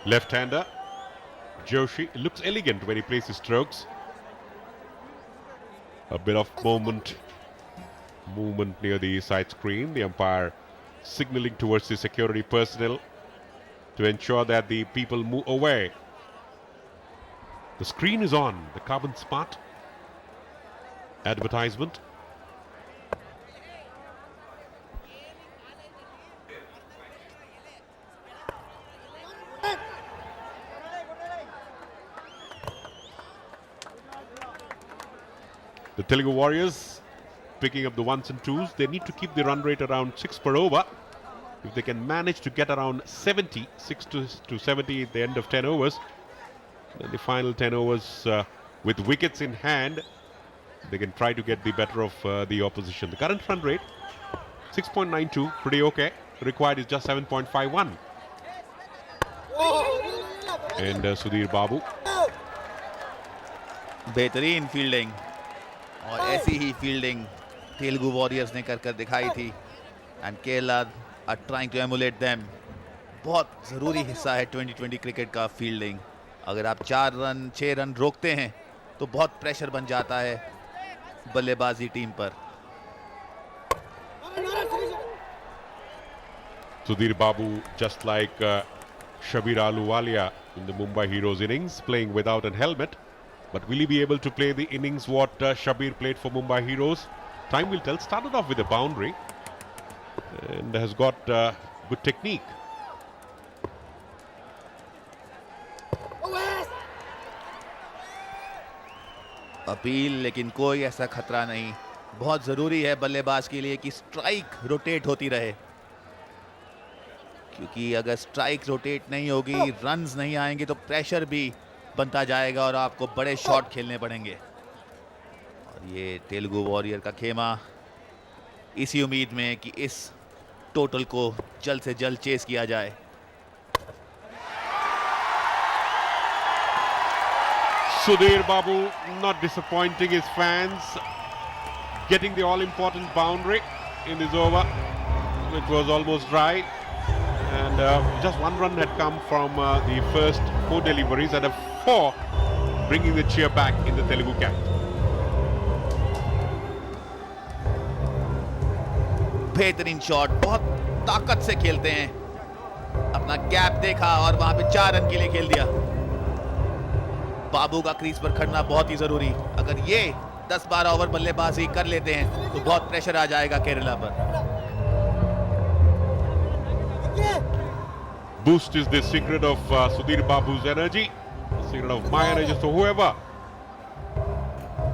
Left-hander Joshi looks elegant when he plays his strokes. A bit of movement near the side screen. The umpire signaling towards the security personnel to ensure that the people move away. The screen is on. The Carbon Smart advertisement. The Telugu Warriors picking up the ones and twos. They need to keep the run rate around 6 per over. If they can manage to get around 70, 6 to 70 at the end of 10 overs, then the final 10 overs with wickets in hand, they can try to get the better of the opposition. The current run rate 6.92, pretty okay. Required is just 7.51. And Sudhir Babu. बेहतरीन fielding और ऐसी ही fielding Telugu warriors ने कर दिखाई थी and Kerala are trying to emulate them. बहुत ज़रूरी हिस्सा है 2020 क्रिकेट का फील्डिंग. अगर आप 4 रन 6 रन रोकते हैं तो बहुत प्रेशर बन जाता है बल्लेबाजी टीम पर. Sudhir Babu, just like Shabir Ahluwalia in the Mumbai Heroes innings, playing without a helmet. But will he be able to play the innings what Shabir played for Mumbai Heroes? Time will tell. Started off with a boundary and has got good technique. Appeal, लेकिन कोई ऐसा खतरा नहीं. बहुत ज़रूरी है बल्लेबाज के लिए कि स्ट्राइक रोटेट होती रहे, क्योंकि अगर स्ट्राइक रोटेट नहीं होगी, रन्स नहीं आएंगे तो प्रेशर भी बनता जाएगा और आपको बड़े शॉट खेलने पड़ेंगे. और ये तेलुगु वॉरियर का खेमा इसी उम्मीद में कि इस टोटल को जल्द से जल्द चेस किया जाए. Sudhir Babu not disappointing his fans, getting the all-important boundary in this over, which was almost dry. And just 1 run had come from the first 4 deliveries and a 4 bringing the cheer back in the Telugu camp. बेहतरीन shot, बहुत ताकत से खेलते हैं. अपना gap देखा और वहां पे 4 रन के लिए खेल दिया. बाबू का क्रीज पर खड़ना बहुत ही जरूरी. अगर ये 10-12 ओवर बल्लेबाजी कर लेते हैं तो बहुत प्रेशर आ जाएगा केरला पर. Boost is the secret of Sudhir Babu's energy, the secret of my energy. So whoever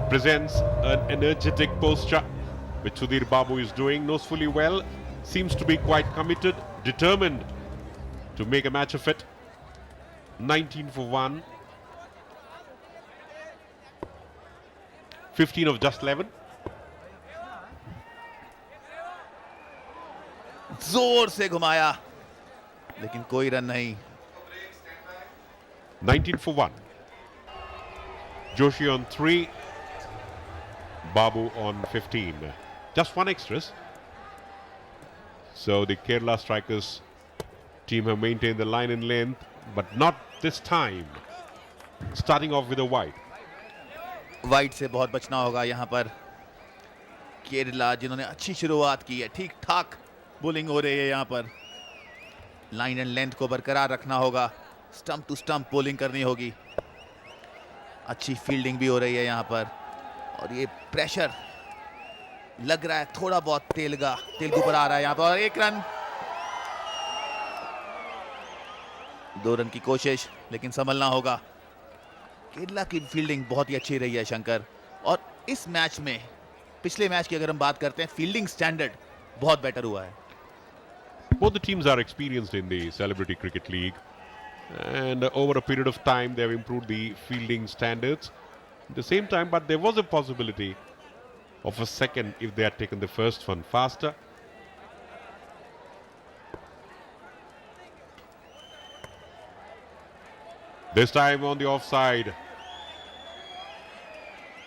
presents an energetic posture, which Sudhir Babu is doing, knows fully well, seems to be quite committed, determined to make a match of it. 19 for 1. 15 of just 11. जोर से घुमाया लेकिन कोई run नहीं. 19 for 1. Joshi on 3. Babu on 15. Just 1 extras. So the Kerala strikers team have maintained the line and length, but not this time. Starting off with a wide. Wide से बहुत बचना होगा यहाँ पर. केरला जिन्होंने अच्छी शुरुआत की है, ठीक ठाक बॉलिंग हो रही है यहाँ पर. लाइन एंड लेंथ को बरकरार रखना होगा. स्टंप टू स्टंप बॉलिंग करनी होगी. अच्छी फील्डिंग भी हो रही है यहाँ पर. और ये प्रेशर लग रहा है थोड़ा बहुत तेलुगु पर आ रहा है यहाँ पर. और 1 रन, 2 रन की कोशिश, लेकिन संभलना होगा. केरला की फील्डिंग बहुत ही अच्छी रही है शंकर. और इस मैच में, पिछले मैच की अगर हम बात करते हैं, फील्डिंग स्टैंडर्ड बहुत बेटर हुआ है. Both the teams are experienced in the Celebrity Cricket League, and over a period of time they have improved the fielding standards. At the same time, but there was a possibility of a second if they had taken the first one faster. This time on the offside.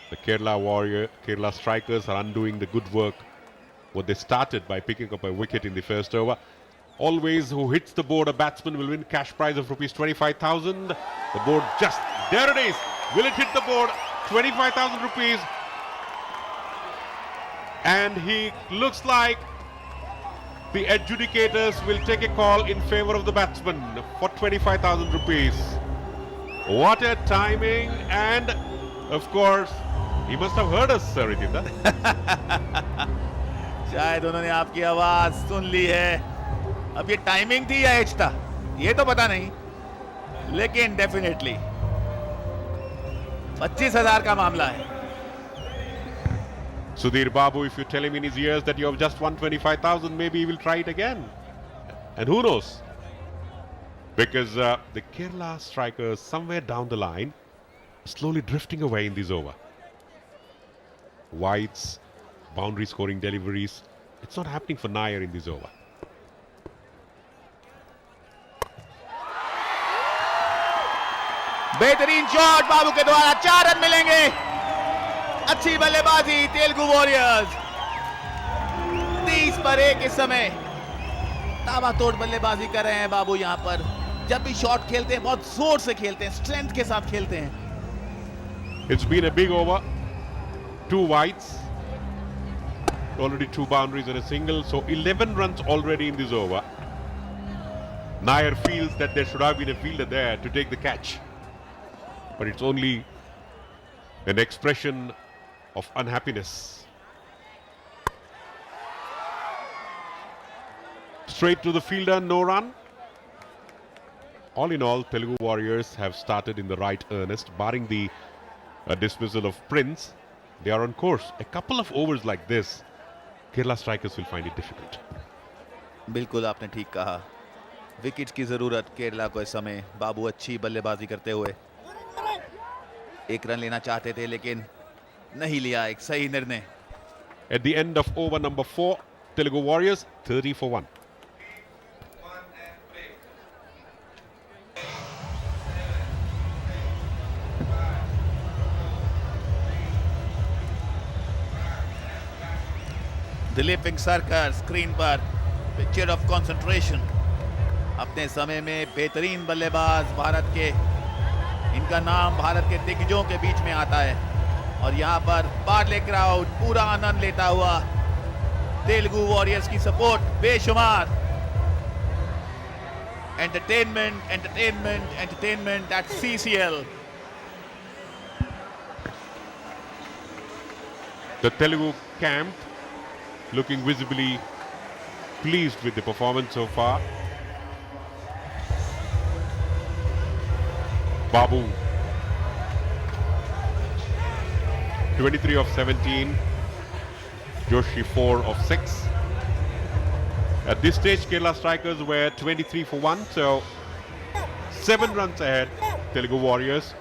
The Kerala strikers are undoing the good work what they started by picking up a wicket in the first over. Always, who hits the board, a batsman will win cash prize of rupees 25,000. The board just, there it is. Will it hit the board? 25,000 rupees. And he looks like the adjudicators will take a call in favor of the batsman for 25,000 rupees. What a timing, and of course, he must have heard us, Sir Ritinda. शायद उन्होंने आपकी आवाज सुन ली है. अब ये timing थी या as था ये तो पता नहीं, लेकिन डेफिनेटली 25,000 का मामला है. Sudhir Babu, if you tell him in his ears that you have just won 25,000, maybe he will try it again. And who knows? Because the Kerala strikers somewhere down the line slowly drifting away in this over. Wides, boundary scoring deliveries. It's not happening for Nair in this over. बेहतरीन shot बाबू के द्वारा, 4 run मिलेंगे. अच्छी बल्लेबाजी Telugu warriors. 30 पर 1 इस समय ताबड़तोड़ बल्लेबाजी कर रहे हैं बाबू. यहां पर जब भी शॉट खेलते हैं बहुत जोर से खेलते हैं, स्ट्रेंथ के साथ खेलते हैं. It's been a big over. 2 wides. Already 2 boundaries and a single. So 11 runs already in this over. Nair feels that there should have been a fielder there to take the catch. But it's only an expression of unhappiness. Straight to the fielder, no run. All in all, Telugu Warriors have started in the right earnest, barring the dismissal of Prince. They are on course. A couple of overs like this, Kerala strikers will find it difficult. बिल्कुल आपने ठीक कहा. Wickets की जरूरत केरला को इस समय. बाबू अच्छी बल्लेबाजी करते हुए 1 रन लेना चाहते थे लेकिन नहीं लिया. एक सही निर्णय. At the end of over number 4, Telugu Warriors 30 for 1. Dilip Vengsarkar screen पर, पिक्चर ऑफ कंसंट्रेशन. अपने समय में बेहतरीन बल्लेबाज भारत के, इनका नाम भारत के दिग्गजों के बीच में आता है. और यहाँ पर पार्ले क्राउड पूरा आनंद लेता हुआ. तेलुगु वॉरियर्स की सपोर्ट बेशुमार. Entertainment entertainment entertainment at CCL. The Telugu camp looking visibly pleased with the performance so far. Babu 23 of 17, Joshi 4 of 6. At this stage, Kerala strikers were 23 for 1, so 7 runs ahead, Telugu Warriors.